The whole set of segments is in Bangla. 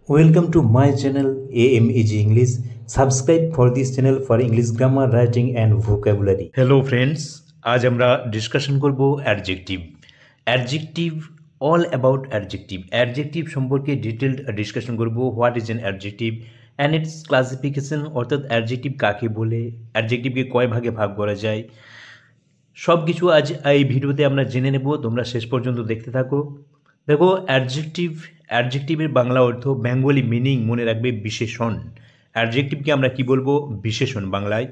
Welcome to my channel AMEG English. Subscribe for this channel for English grammar, writing and vocabulary. Hello friends, আজ আমরা ডিসকাশন করব adjective. Adjective all about adjective. Adjective সম্পর্কে ডিটেলড ডিসকাশন করব। What is an adjective and it's classification, অর্থাৎ অ্যাডজেক্টিভ কাকে বলে, অ্যাডজেক্টিভকে কয় ভাগে ভাগ করা যায়, সব কিছু আজ এই ভিডিওতে আমরা জেনে নেব। তোমরা শেষ পর্যন্ত দেখতে থাকো। দেখো, অ্যাডজেক্টিভের বাংলা অর্থ, বেঙ্গলি মিনিং মনে রাখবে বিশেষণ। অ্যাডজেক্টিভকে আমরা কি বলবো? বিশেষণ বাংলায়।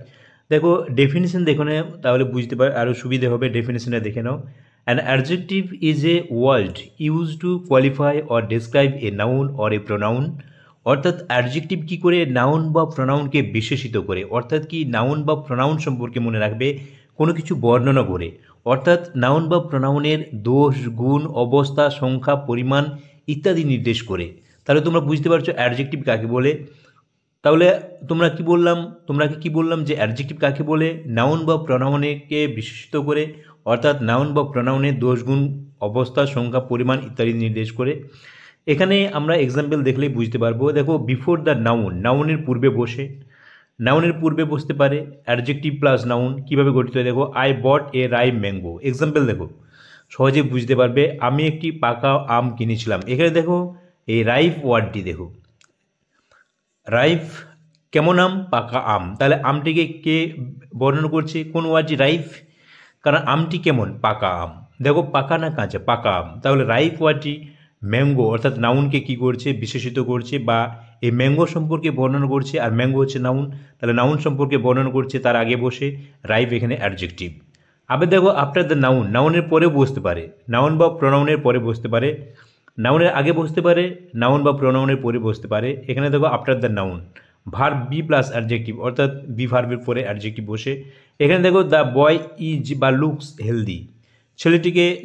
দেখো ডেফিনেশন দেখো না, তাহলে বুঝতে পার আরও সুবিধে হবে। ডেফিনেশনটা দেখে নাও। An adjective is a word use to qualify or describe a noun or a pronoun. অর্থাৎ অ্যাডজেক্টিভ কি করে? নাউন বা প্রোনাউনকে বিশেষিত করে। অর্থাৎ কি, নাউন বা প্রোনাউন সম্পর্কে মনে রাখবে কোনো কিছু বর্ণনা করে। অর্থাৎ নাউন বা প্রোনাউনের দোষ, গুণ, অবস্থা, সংখ্যা, পরিমাণ ইত্যাদি নির্দেশ করে। তাহলে তোমরা বুঝতে পারছো অ্যাডজেক্টিভ কাকে বলে। তাহলে তোমরা কি বললাম যে অ্যাডজেক্টিভ কাকে বলে? নাউন বা প্রোনাউনকে বিশেষিত করে, অর্থাৎ নাউন বা প্রোনাউনের দোষ, গুণ, অবস্থা, সংখ্যা, পরিমাণ ইত্যাদি নির্দেশ করে। এখানে আমরা এক্সাম্পল দেখলেই বুঝতে পারবো। দেখো, বিফোর দ্য নাউন, নাউনের পূর্বে বসে, নাউনের পূর্বে বসতে পারে অ্যাডজেক্টিভ প্লাস নাউন। কীভাবে গঠিত হয় দেখো, I bought A ripe mango. Example দেখো, সহজে বুঝতে পারবে। আমি একটি পাকা আম কিনেছিলাম। এখানে দেখো এই রাইপ ওয়ার্ডটি দেখো, রাইপ কেমন আম? পাকা আম। তাহলে আমটিকে কে বর্ণনা করছে? কোন ওয়ার্ডটি? রাইপ। কারণ আমটি কেমন? পাকা আম। দেখো পাকা না কাঁচা? পাকা আম। তাহলে রাইপ ওয়ার্ডটি ম্যাঙ্গো অর্থাৎ নাউনকে কি করছে? বিশেষিত করছে, বা এই ম্যাঙ্গো সম্পর্কে বর্ণনা করছে। আর ম্যাঙ্গো হচ্ছে নাউন, তাহলে নাউন সম্পর্কে বর্ণনা করছে, তার আগে বসে রাইপ এখানে অ্যাডজেক্টিভ। আবার দেখো আফটার দ্য নাউন, নাউনের পরে বসতে পারে, নাউন বা প্রোনাউনের পরে বসতে পারে, নাউনের আগে বসতে পারে, নাউন বা প্রোনাউনের পরে বসতে পারে। এখানে দেখো after the noun, verb be plus adjective, অর্থাৎ বি ভার্বের পরে অ্যাডজেক্টিভ বসে। এখানে দেখো দ্য বয় ইজ বা লুকস হেলদি,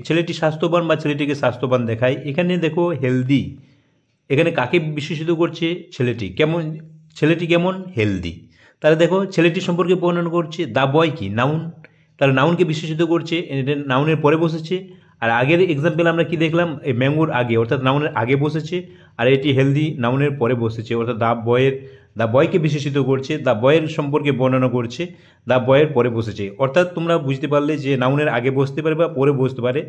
ছেলেটি স্বাস্থ্যবান বা ছেলেটিকে স্বাস্থ্যবান দেখায়। এখানে দেখো হেলদি, এখানে কাকে বিশেষিত করছে? ছেলেটি কেমন? হেলদি। তাহলে দেখো ছেলেটি সম্পর্কে বর্ণনা করছে। দ্য বয় কি? নাউন, তাহলে নাউনকে বিশেষিত করছে, এটা নাউনের পরে বসেছে। আর আগের এক্সাম্পল আমরা কি দেখলাম? এই ম্যাঙ্গোর আগে, অর্থাৎ নাউনের আগে বসেছে। আর এটি হেলদি নাউনের পরে বসেছে, অর্থাৎ দ্য বয়কে বিশেষিত করছে, দ্য বয়ের সম্পর্কে বর্ণনা করছে, দ্য বয়ের পরে বসেছে। অর্থাৎ তোমরা বুঝতে পারলে যে নাউনের আগে বসতে পারে বা পরে বসতে পারে।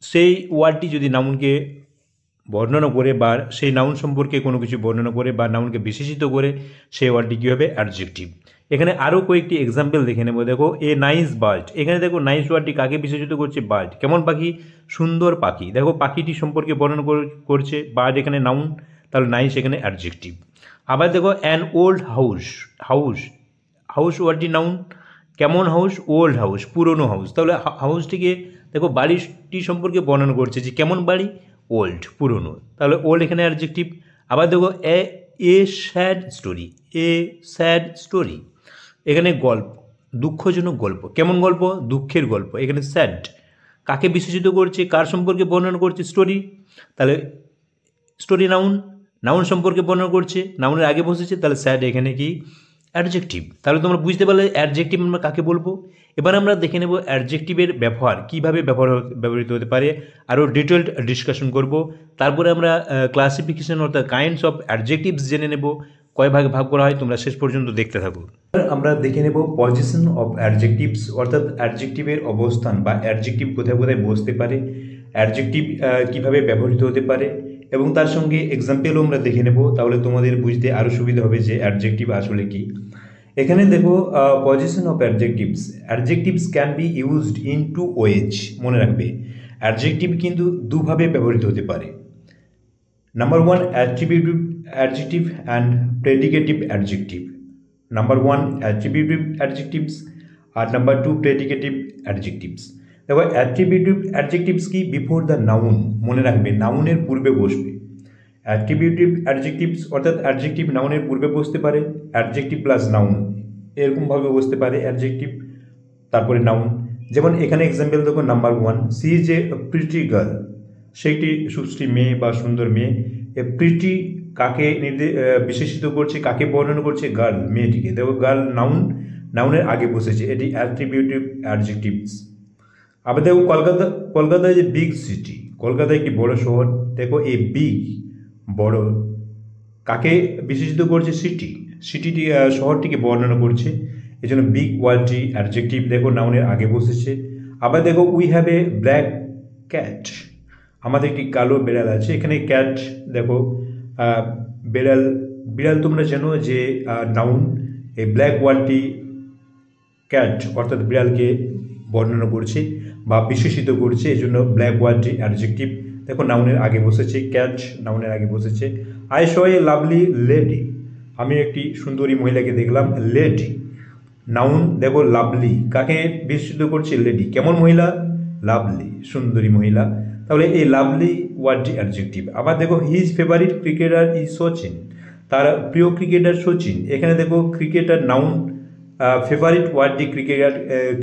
সেই ওয়ার্ডটি যদি নাউনকে বর্ণনা করে বা সেই নাউন সম্পর্কে কোনো কিছু বর্ণনা করে বা নাউনকে বিশেষিত করে, সেই ওয়ার্ডটি কী হবে? অ্যাডজেক্টিভ। এখানে আরও কয়েকটি এক্সাম্পল দেখে নেব। দেখো এ নাইস বার্ড, এখানে দেখো নাইস ওয়ার্ডটি কাকে বিশেষিত করছে? বার্ড। কেমন পাখি? সুন্দর পাখি। দেখো পাখিটি সম্পর্কে বর্ণনা করছে, বার্ড এখানে নাউন, তাহলে নাইস এখানে অ্যাডজেক্টিভ। আবার দেখো an old house, house house ওয়ার্ডটি নাউন। কেমন হাউস? ওল্ড হাউস, পুরনো হাউস। তাহলে হাউসটিকে দেখো বাড়িটি সম্পর্কে বর্ণনা করছে যে কেমন বাড়ি? ওল্ড, পুরনো। তাহলে ওল্ড এখানে অ্যাডজেক্টিভ। আবার দেখো a sad story, a sad story, এখানে গল্প, দুঃখজনক গল্প। কেমন গল্প? দুঃখের গল্প। এখানে স্যাড কাকে বিশেষিত করছে? কার সম্পর্কে বর্ণনা করছে? স্টোরি। তাহলে স্টোরি নাউন, নাউন সম্পর্কে বর্ণনা করছে, নাউনের আগে বসেছে, তাহলে স্যাড এখানে কি? অ্যাডজেক্টিভ। তাহলে তোমরা বুঝতে পারলে অ্যাডজেক্টিভ আমরা কাকে বলবো। এবার আমরা দেখে নেব অ্যাডজেক্টিভের ব্যবহার, কীভাবে ব্যবহৃত হতে পারে, আরও ডিটেলড ডিসকাশন করব। তারপরে আমরা ক্লাসিফিকেশন অর্থাৎ কাইন্ডস অফ অ্যাডজেক্টিভস জেনে নেব, কয় ভাগে ভাগ করা হয়। তোমরা শেষ পর্যন্ত দেখতে থাকো। আমরা দেখে নেব পজিশন অফ অ্যাডজেক্টিভস, অর্থাৎ অ্যাডজেক্টিভের অবস্থান বা অ্যাডজেক্টিভ কোথায় কোথায় বসতে পারে, অ্যাডজেক্টিভ কীভাবে ব্যবহৃত হতে পারে, এবং তার সঙ্গে এক্সাম্পলও আমরা দেখে নেব। তাহলে তোমাদের বুঝতে আরও সুবিধা হবে যে অ্যাডজেক্টিভ আসলে কি। এখানে দেখো position of adjectives can be used in two ways. মনে রাখবে অ্যাডজেক্টিভ কিন্তু দুভাবে ব্যবহৃত হতে পারে। Number one, adjective and predicative adjective. Number one attributive adjectives, আর নাম্বার টু প্রেডিকেটিভ অ্যাডজেক্টিভস। দেখো অ্যাট্রিবিউটিভ অ্যাডজেক্টিভস কি? Before the noun. মনে রাখবে নাউনের পূর্বে বসবে। অ্যাট্রিবিউটিভ অ্যাডজেক্টিভস অর্থাৎ অ্যাডজেক্টিভ নাউনের পূর্বে বসতে পারে, অ্যাডজেক্টিভ প্লাস নাউন এরকমভাবে বসতে পারে অ্যাডজেক্টিভ, তারপরে নাউন। যেমন এখানে এক্সাম্পল দেখো, number one, she is a pretty girl, সেইটি সুশ্রী মেয়ে বা সুন্দর মেয়ে। এ প্রিটি কাকে বিশেষিত করছে, কাকে বর্ণনা করছে? গার্ল, মেয়েটিকে। দেখো গার্ল নাউন, নাউনের আগে বসেছে, এটি অ্যাট্রিবিউটিভ অ্যাডজেক্টিভস। আবার দেখো কলকাতা যে বিগ সিটি, কলকাতা একটি বড় শহর। দেখো এই বিগ বড় কাকে বিশেষিত করছে? সিটি, সিটিটি শহরটিকে বর্ণনা করছে, এই জন্য বিগ ওয়ার্ডটি অ্যাডজেক্টিভ দেখো নাউনের আগে বসেছে। আবার দেখো we have a black cat, আমাদের একটি কালো বিড়াল আছে, এখানে ক্যাট দেখো বিড়াল, বিড়াল তোমরা জানো যে নাউন, এই ব্ল্যাক ওয়ার্ডটি ক্যাট অর্থাৎ বিড়ালকে বর্ণনা করছে বা বিশেষিত করছে, এই জন্য ব্ল্যাক ওয়ার্ডটি অ্যাডজেক্টিভ দেখো নাউনের আগে বসেছে, ক্যাট নাউনের আগে বসেছে। I saw a lovely lady, আমি একটি সুন্দরী মহিলাকে দেখলাম, লেডি নাউন দেখো লাভলি কাকে বিশেষিত করছে? লেডি, কেমন মহিলা? লাভলি, সুন্দরী মহিলা, তাহলে এই লাভলি ওয়ার্ডটি অ্যাডজেক্টিভ। আবার দেখো his favourite cricketer is Sachin, তার প্রিয় ক্রিকেটার সচিন, এখানে দেখো ক্রিকেটার নাউন, ফেভারিট ওয়ার্ডটি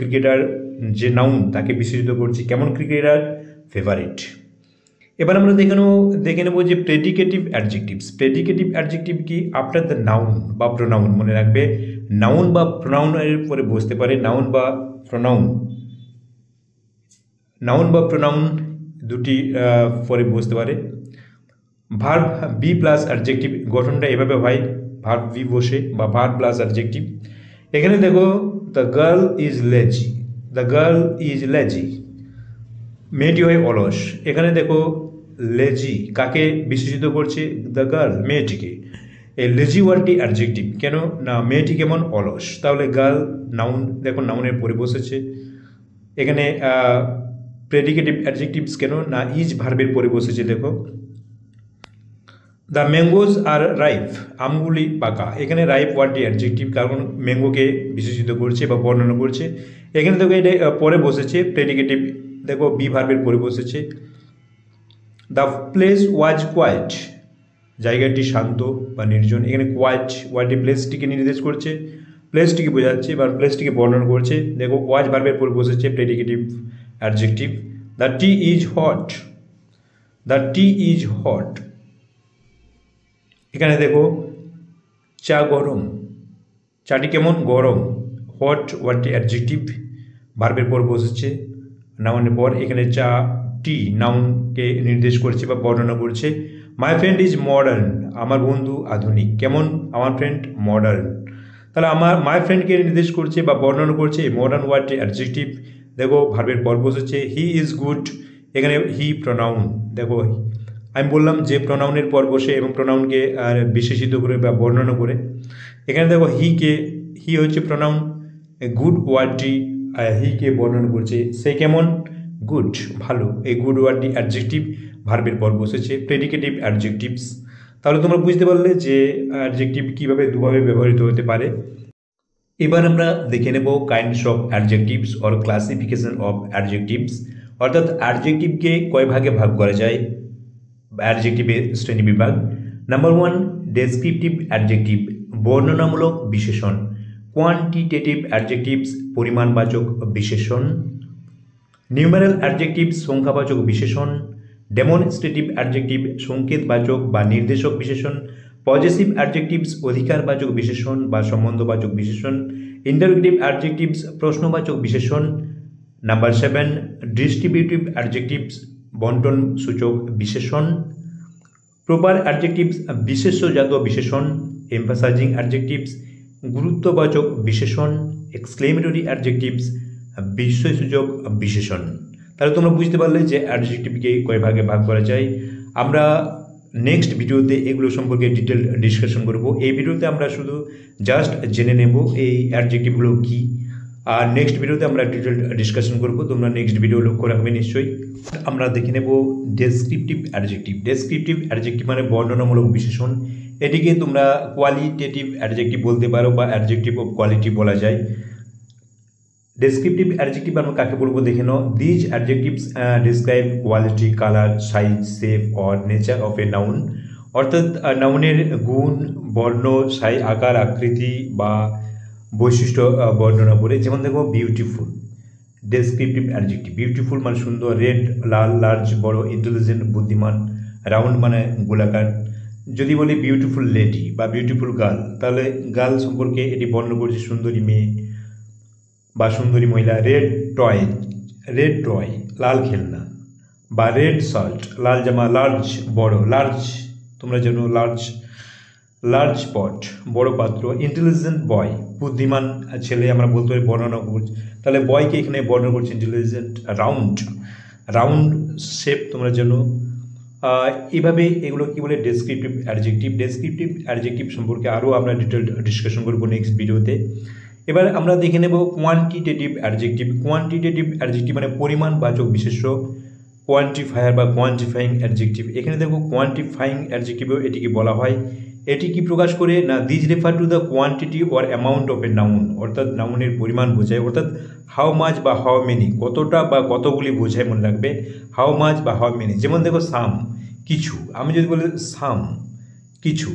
ক্রিকেটার যে নাউন তাকে বিশেষিত করছে, কেমন ক্রিকেটার? ফেভারিট। এবার আমরা দেখে নেব যে প্রেডিকেটিভ অ্যাডজেক্টিভস। প্রেডিকেটিভ অ্যাডজেক্টিভ কি? আফটার দ্য নাউন বা প্রোনাউন, মনে রাখবে নাউন বা প্রোনাউনের পরে বসতে পারে, নাউন বা প্রোনাউন, নাউন বা প্রোনাউন দুটি পরে বসতে পারে। ভার্ব বি প্লাস অ্যাডজেক্টিভ, গঠনটা এভাবে হয়, ভার্ব বি বসে বা ভার্ব প্লাস অ্যাডজেক্টিভ। এখানে দেখো the girl is lazy, the girl is lazy, মেয়েটি হয় অলস, এখানে দেখো লেজি কাকে বিশেষিত করছে? দ্য গার্ল, মেয়েটিকে। এই লেজি ওয়ার্ডটি অ্যাডজেক্টিভ, কেন না মেয়েটি কেমন? অলস, তাহলে গার্ল নাউন দেখো নাউনের পরে বসেছে। এখানে প্রেডিকেটিভ অ্যাডজেক্টিভস কেন না ইজ ভার্বের পরে বসেছে দেখো। দ্য ম্যাঙ্গোজ আর রাইপ, আমগুলি পাকা, এখানে রাইপ ওয়ার্ডটি অ্যাডজেক্টিভ, কারণ ম্যাঙ্গোকে বিশেষিত করছে বা বর্ণনা করছে। এখানে দেখো এটা পরে বসেছে প্রেডিকেটিভ দেখো বি ভার্বের পরে বসেছে। দ্য প্লেস ওয়াজ কোয়াইট, জায়গাটি শান্ত বা নির্জন, এখানে কোয়াইট ওয়ার্ডটি প্লেসটিকে নির্দেশ করছে, প্লেসটিকে বোঝাচ্ছে বা প্লেসটিকে বর্ণনা করছে। দেখো ওয়াজ ভার্বের পরে বসেছে predicative adjective. The T is hot, the T is hot, এখানে দেখো চা গরম, চাটি কেমন? গরম। হট ওয়ার্ডটি অ্যাডজেক্টিভ, ভার্বের পর বসেছে নাউনের পর, এখানে চা টি নাউনকে নির্দেশ করছে বা বর্ণনা করছে। মাই ফ্রেন্ড ইজ মডার্ন, আমার বন্ধু আধুনিক, কেমন? আমার ফ্রেন্ড মডার্ন, তাহলে আমার মাই ফ্রেন্ডকে নির্দেশ করছে বা বর্ণনা করছে, মডার্ন ওয়ার্ডটি অ্যাডজেক্টিভ দেখো ভার্বের পর বসেছে। হি ইজ গুড, এখানে হি প্রোনাউন, দেখো আমি বললাম যে প্রোনাউনের পর বসে এবং প্রোনাউনকে বিশেষিত করে বা বর্ণনা করে। এখানে দেখো হি হচ্ছে প্রোনাউন, গুড ওয়ার্ডটি হিকে বর্ণনা করছে, সে কেমন? গুড, ভালো, এই গুড ওয়ার্ডটি অ্যাডজেক্টিভ ভার্বের পর বসেছে। প্রেডিকেটিভ অ্যাডজেক্টিভস, তাহলে তোমরা বুঝতে পারলে যে অ্যাডজেক্টিভ কীভাবে দুভাবে ব্যবহৃত হতে পারে। এবার আমরা দেখে নেব kinds of adjectives or classification of adjectives, অর্থাৎ অ্যাডজেক্টিভকে কয় ভাগে ভাগ করা যায়, অ্যাডজেক্টিভের শ্রেণী বিভাগ। নাম্বার 1 ডেসক্রিপটিভ অ্যাডজেক্টিভ, বর্ণনামূলক বিশেষণ। কোয়ান্টিটেটিভ অ্যাডজেক্টিভস, পরিমাণবাচক বিশেষণ। নিউমেরাল অ্যাডজেক্টিভস, সংখ্যাবাচক বিশেষণ। ডেমনস্ট্রেটিভ অ্যাডজেক্টিভ, সংকেতবাচক বা নির্দেশক বিশেষণ। পজেসিভ অ্যাডজেক্টিভস, অধিকারবাচক বিশেষণ বা সম্বন্ধবাচক বিশেষণ। ইন্টারোগেটিভ অ্যাডজেক্টিভস, প্রশ্নবাচক বিশেষণ। নাম্বার 7 ডিস্ট্রিবিউটিভ অ্যাডজেক্টিভস, বন্টন সূচক বিশেষণ। প্রপার অ্যাডজেক্টিভস, বিশেষ্যজাত বিশেষণ। এমফাসাইজিং অ্যাডজেক্টিভস, গুরুত্ববাচক বিশেষণ। এক্সক্লেমেটরি অ্যাডজেক্টিভস, বিস্ময়সূচক বিশেষণ। তাহলে তোমরা বুঝতে পারলে যে অ্যাডজেক্টিভকে কয় ভাগে ভাগ করা যায়। আমরা নেক্সট ভিডিওতে এগুলো সম্পর্কে ডিটেল ডিসকাশন করব। এই ভিডিওতে আমরা শুধু জাস্ট জেনে নেব এই অ্যাডজেক্টিভগুলো কী, আর নেক্সট ভিডিওতে আমরা ডিটেল ডিসকাশন করব। তোমরা নেক্সট ভিডিও লক্ষ্য রাখবে নিশ্চয়ই। আমরা দেখে নেব ডেসক্রিপটিভ অ্যাডজেক্টিভ। ডেসক্রিপটিভ অ্যাডজেক্টিভ মানে বর্ণনামূলক বিশেষণ। এটিকে তোমরা কোয়ালিটেটিভ অ্যাডজেক্টিভ বলতে পারো বা অ্যাডজেক্টিভ অফ কোয়ালিটি বলা যায়। ডেসক্রিপটিভ অ্যাডজেক্টিভ আমরা কাকে বলবো দেখে নাও। These adjectives describe quality, colour, size, shape or nature of a noun, অর্থাৎ নাউনের গুণ, বর্ণ, আকার, আকৃতি বা বৈশিষ্ট্য বর্ণনা করে। যেমন দেখো বিউটিফুল, ডেসক্রিপটিভ অ্যাডজেক্টিভ। বিউটিফুল মানে সুন্দর, রেড লাল, লার্জ বড়, ইন্টেলিজেন্ট বুদ্ধিমান, রাউন্ড মানে গোলাকার। যদি বলি বিউটিফুল লেডি বা বিউটিফুল গার্ল, তাহলে গার্ল সম্পর্কে এটি বর্ণনা করছে সুন্দরী মেয়ে বা সুন্দরী মহিলা। রেড টয় লাল খেলনা, বা রেড শার্ট লাল জামা, লার্জ বড়, লার্জ তোমরা জানো লার্জ পট, বড় পাত্র। ইন্টেলিজেন্ট বয়, বুদ্ধিমান ছেলে আমরা বলতে পারি, বর্ণনা করছি। তাহলে বয়কে এখানে বর্ণনা করছি ইন্টেলিজেন্ট। রাউন্ড শেপ তোমরা জানো। এইভাবে এগুলো কি বলে ডেসক্রিপটিভ অ্যাডজেক্টিভ সম্পর্কে আরও আমরা ডিটেলড ডিসকাশন করবো নেক্সট ভিডিওতে। এবার আমরা দেখে নেব কোয়ান্টিটেটিভ অ্যাডজেক্টিভ মানে পরিমাণবাচক বিশেষ্য, কোয়ান্টিফায়ার বা কোয়ান্টিফাইং অ্যাডজেক্টিভ। এখানে দেখো কোয়ান্টিফাইং অ্যাডজেক্টিভও এটিকে বলা হয়। এটি কি প্রকাশ করে না, this refer to the quantity or amount of a noun, অর্থাৎ নাউনের পরিমাণ বোঝায়। অর্থাৎ হাউ মাচ বা হাউ মেনি, কতটা বা কতগুলি বোঝায়, মনে রাখবে হাউ মাচ বা হাউ মেনি। যেমন দেখো সাম, কিছু, আমি যদি বলি সাম কিছু,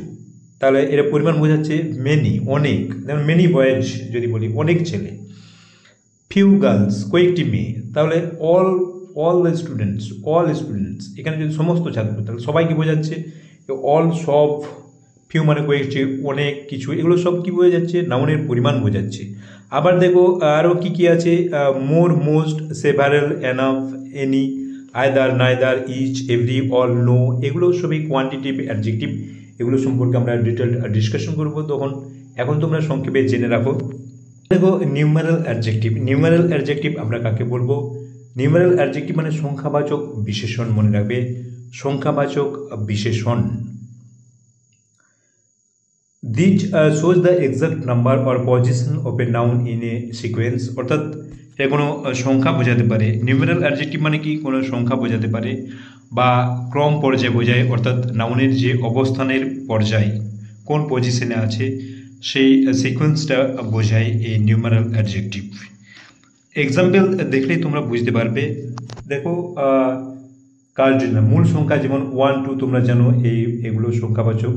তাহলে এর পরিমাণ বোঝাচ্ছে মেনি, অনেক। যেমন মেনি বয়েজ যদি বলি, অনেক ছেলে। ফিউ গার্লস, কয়েকটি মেয়ে। তাহলে অল স্টুডেন্টস, এখানে যদি সমস্ত ছাত্র, তাহলে সবাইকে বোঝাচ্ছে। অল, সব, ফিউ মানে কয়েকটি, অনেক, কিছু, এগুলো সব কি বোঝা যাচ্ছে, নাউনের পরিমাণ বোঝাচ্ছে। আবার দেখো আরও কি আছে, more, most, several, enough, any, either, neither, each, every, all, no, এগুলো সবই কোয়ান্টিটিভ অ্যাডজেক্টিভ। এগুলো সম্পর্কে আমরা ডিটেলড ডিসকাশন করবো। এখন তোমরা সংক্ষেপে জেনে রাখো। দেখো নিউমেরাল অ্যাডজেক্টিভ আমরা কাকে বলবো? নিউমেরাল অ্যাডজেক্টিভ মানে সংখ্যাবাচক বিশেষণ, মনে রাখবে সংখ্যাবাচক বিশেষণ। This shows the exact number or position of a noun in a sequence, অর্থাৎ এটা কোনো সংখ্যা বোঝাতে পারে। নিউমেরাল অ্যাডজেক্টিভ মানে কি, কোনো সংখ্যা বোঝাতে পারে বা ক্রম পর্যায়ে বোঝায়, অর্থাৎ নাউনের যে অবস্থানের পর্যায়, কোন পজিশনে আছে, সেই সিকোয়েন্সটা বোঝায় এই নিউমেরাল অ্যাডজেক্টিভ। এক্সাম্পল দেখলেই তোমরা বুঝতে পারবে। দেখো কার্ডিনাল, মূল সংখ্যা যেমন 1, 2, তোমরা জানো এগুলো সংখ্যাবাচক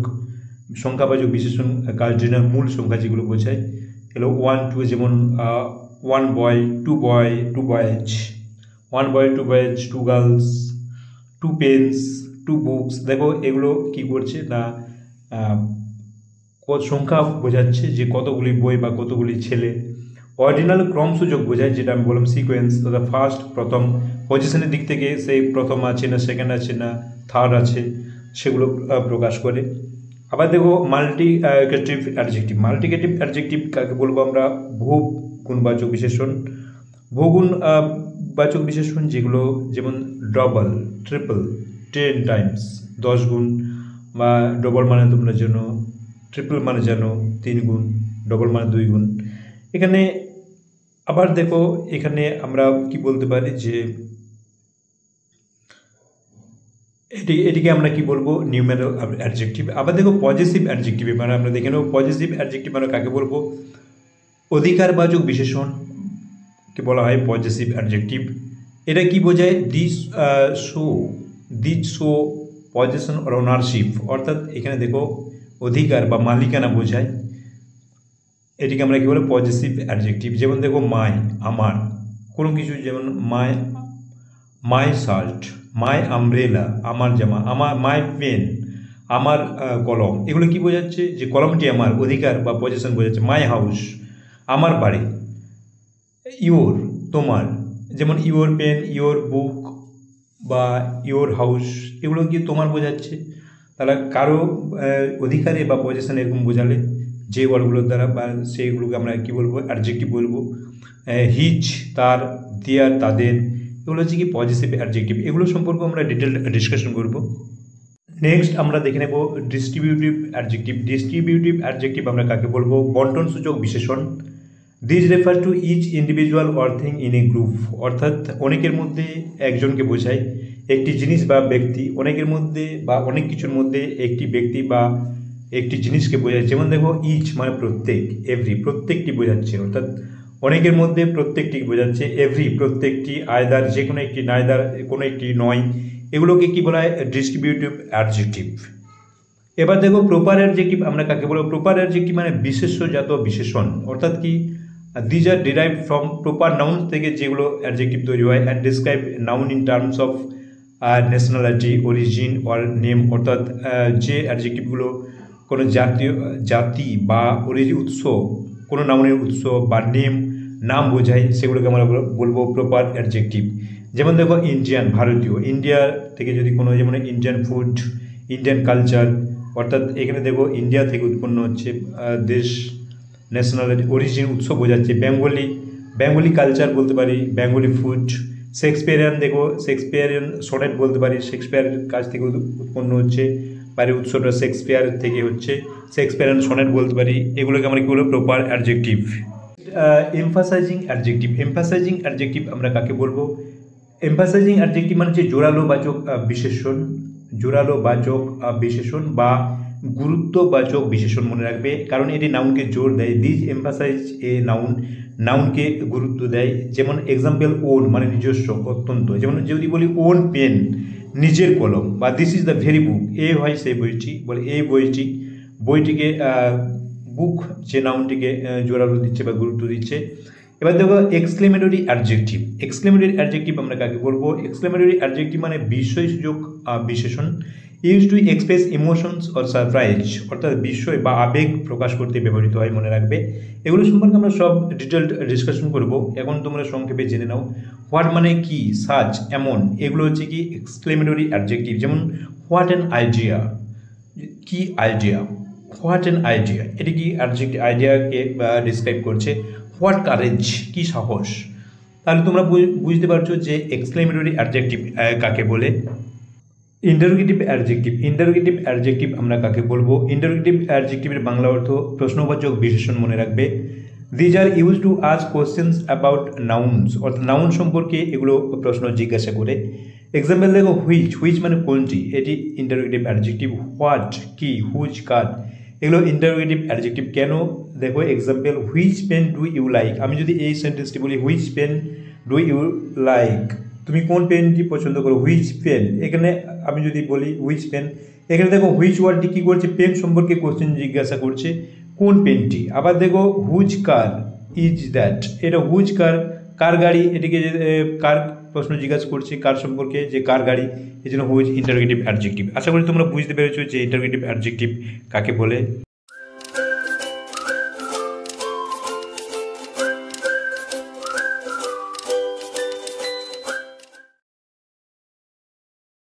বিশেষণ। কার্ডিনাল মূল সংখ্যা যেগুলো বোঝায় এগুলো 1, 2, যেমন 1 boy, 2 boys, 1 boy, 2 boys, 2 girls, 2 pens, 2 books। দেখো এগুলো কি করছে না, সংখ্যা বোঝাচ্ছে যে কতগুলি বই বা কতগুলি ছেলে। অর্ডিনাল ক্রমসূচক বোঝায়, যেটা আমি বললাম সিকোয়েন্স, অর্থাৎ ফার্স্ট, প্রথম, পজিশনের দিক থেকে সেই প্রথম আছে না, সেকেন্ড আছে না, থার্ড আছে, সেগুলো প্রকাশ করে। আবার দেখো মাল্টিকেটিভ অ্যাডজেক্টিভ কাকে বলবো আমরা? বহুগুণবাচক বিশেষণ। বহুগুণবাচক বিশেষণ যেগুলো, যেমন ডবল, ট্রিপল, 10 times, 10 গুণ, বা ডবল মানে তোমরা জানো, ট্রিপল মানে জানো 3 গুণ, ডবল মানে 2 গুণ। এখানে আবার দেখো, এখানে আমরা কি বলতে পারি যে এটিকে আমরা কি বলবো? Numeral adjective. আবার দেখো পজিটিভ অ্যাডজেক্টিভ, মানে আমরা দেখে নেব পজিটিভ অ্যাডজেক্টিভ মানে কাকে বলবো? অধিকারবাচক বিশেষণ কে বলা হয় পজিটিভ অ্যাডজেক্টিভ। এটা কি বোঝায়? This show position or ownership, অর্থাৎ এখানে দেখো অধিকার বা মালিকানা বোঝায়। এটিকে আমরা কি বলে? Positive adjective. যেমন দেখো মাই, আমার, কোনো কিছু, যেমন মাই শার্ট, মাই আমব্রেলা, আমার জামা, মাই পেন, আমার কলম, এগুলো কি বোঝাচ্ছে? যে কলমটি আমার, অধিকার বা পজিশন বোঝাচ্ছে। মাই হাউস, আমার বাড়ি। ইওর, তোমার, যেমন ইওর পেন, ইওর বুক বা ইওর হাউস, এগুলো কি তোমার বোঝাচ্ছে। তাহলে কারো অধিকারে বা পজিশন এরকম বোঝালে যে ওয়ার্ডগুলোর দ্বারা, বা সেইগুলোকে আমরা কি বলবো? অ্যাডজেক্টিভ বলবো। হিজ, তার, দেয়ার, তাদের, এগুলো হচ্ছে কি পজিটিভ অ্যাডজেক্টিভ। এগুলো সম্পর্কে আমরা ডিটেল ডিসকাশন করব। নেক্সট আমরা দেখে নেব ডিস্ট্রিবিউটিভ অ্যাডজেক্টিভ আমরা কাকে বলবো? বন্টন সূচক বিশেষণ। This refer to each individual or thing in a group, অর্থাৎ অনেকের মধ্যে একজনকে বোঝায়, একটি জিনিস বা ব্যক্তি, অনেকের মধ্যে বা অনেক কিছুর মধ্যে একটি ব্যক্তি বা একটি জিনিসকে বোঝায়। যেমন দেখো ইচ মানে প্রত্যেক, এভরি প্রত্যেকটি বোঝাচ্ছে, অর্থাৎ অনেকের মধ্যে প্রত্যেকটি বোঝাচ্ছে। এভরি প্রত্যেকটি, আইদার যে কোনো একটি, নাইদার কোনো একটি নয়, এগুলোকে কি বলা হয়? Distributive adjective. এবার দেখো প্রপার অ্যাডজেক্টিভ আমরা কাকে বলবো? প্রপার অ্যাডজেক্টিভ মানে বিশেষ্যজাত বিশেষণ, অর্থাৎ কি these are derive from proper noun থেকে যেগুলো অ্যাডজেক্টিভ তৈরি হয়, and describe noun in terms of nationality, origin or name, অর্থাৎ যে অ্যাডজেক্টিভগুলো কোনো জাতি বা উৎস, কোনো নাউনের উৎস বা নাম বোঝায়, সেগুলোকে আমরা বলবো প্রপার অ্যাডজেক্টিভ। যেমন দেখো ইন্ডিয়ান, ভারতীয়, ইন্ডিয়া থেকে যদি কোনো, যেমন ইন্ডিয়ান ফুড, ইন্ডিয়ান কালচার, অর্থাৎ এখানে দেখো ইন্ডিয়া থেকে উৎপন্ন হচ্ছে, দেশ ন্যাশনালিটি অরিজিন উৎস বোঝাচ্ছে। বেঙ্গলি কালচার বলতে পারি, বেঙ্গলি ফুড। শেক্সপিয়ারিয়ান দেখো, শেক্সপিয়ারিয়ান সনেট বলতে পারি, শেক্সপিয়ারের কাছ থেকে উৎপন্ন হচ্ছে, বাড়ির উৎসটা শেক্সপিয়ার থেকে হচ্ছে, শেক্সপিয়ারিয়ান সনেট বলতে পারি। এগুলোকে আমরা কি বলবো? Proper adjective. Emphasising adjective. Emphasising adjective আমরা কাকে বলবো? এমফাসাইজিং অ্যাডজেক্টিভ মানে হচ্ছে জোরালো বাচক বিশেষণ, জোরালো বাচক বিশেষণ বা গুরুত্ববাচক বিশেষণ, মনে রাখবে, কারণ এটি নাউনকে জোর দেয়। দিস এমফাসাইজ এ নাউন, নাউনকে গুরুত্ব দেয়। যেমন এক্সাম্পল ওন মানে নিজস্ব, অত্যন্ত। যেমন যদি বলি ওন পেন, নিজের কলম, বা দিস ইজ দ্য ভেরি বুক, এ হয় সেই বইটি, বলে এই বইটিকে বুক যে নাউনটিকে জোরালো দিচ্ছে বা গুরুত্ব দিচ্ছে। এবার দেখো এক্সক্লেমেটরি অ্যাডজেক্টিভ। এক্সক্লেমেটরি অ্যাডজেক্টিভ আমরা কাকে বলবো? এক্সক্লেমেটরি অ্যাডজেক্টিভ মানে বিস্ময়সূচক বিশেষণ, use to express emotions or surprise, অর্থাৎ বিস্ময় বা আবেগ প্রকাশ করতে ব্যবহৃত হয়, মনে রাখবে। এগুলো সম্পর্কে আমরা সব ডিটেলড ডিসকাশন করব। এখন তোমরা সংক্ষেপে জেনে নাও। হোয়াট মানে কি, সাচ, এমন, এগুলো হচ্ছে কি এক্সক্লেমেটরি অ্যাডজেক্টিভ। যেমন হোয়াট অ্যান আইডিয়া, কি আইডিয়া, হোয়াট অ্যান আইডিয়া, এটি কি অ্যাডজেক্টিভ, আইডিয়াকে ডিসক্রাইব করছে। হোয়াট কারেজ, কি সাহস। তাহলে তোমরা বুঝতে পারছো যে এক্সক্লেমেটরি অ্যাডজেক্টিভ কাকে বলে। Interrogative adjective. ইন্টারোগেটিভ অ্যাডজেক্টিভ আমরা কাকে বলবো? ইন্টারোগেটিভ অ্যাডজেক্টিভের বাংলা অর্থ প্রশ্নবাচক বিশেষণ, মনে রাখবে। These are use to ask questions about nouns, অর্থাৎ নাউন সম্পর্কে এগুলো প্রশ্ন জিজ্ঞাসা করে। এক্সাম্পল দেখো হুইচ মানে কোনটি, এটি ইন্টারোগেটিভ অ্যাডজেক্টিভ। হোয়াট কি, হুইচ কার, এগুলো ইন্টারোগেটিভ অ্যাডজেক্টিভ। কেন? দেখো example which pen do you like, আমি যদি এই সেন্টেন্সটি বলি which pen do you like, তুমি কোন পেনটি পছন্দ করো, হুইচ পেন। এখানে আমি যদি বলি হুইচ পেন, এখানে দেখো হুইচ ওয়ার্ডটি কী করছে, পেন সম্পর্কে কোশ্চেন জিজ্ঞাসা করছে, কোন পেনটি। আবার দেখো হুইচ কার ইজ দ্যাট, এটা হুইচ কার, কার গাড়ি, এটিকে কার প্রশ্ন জিজ্ঞাসা করছে, কার সম্পর্কে, যে কার গাড়ি, এই জন্য হুইচ ইন্টারোগেটিভ অ্যাডজেক্টিভ। আশা করি তোমরা বুঝতে পেরেছো যে ইন্টারোগেটিভ অ্যাডজেক্টিভ কাকে বলে।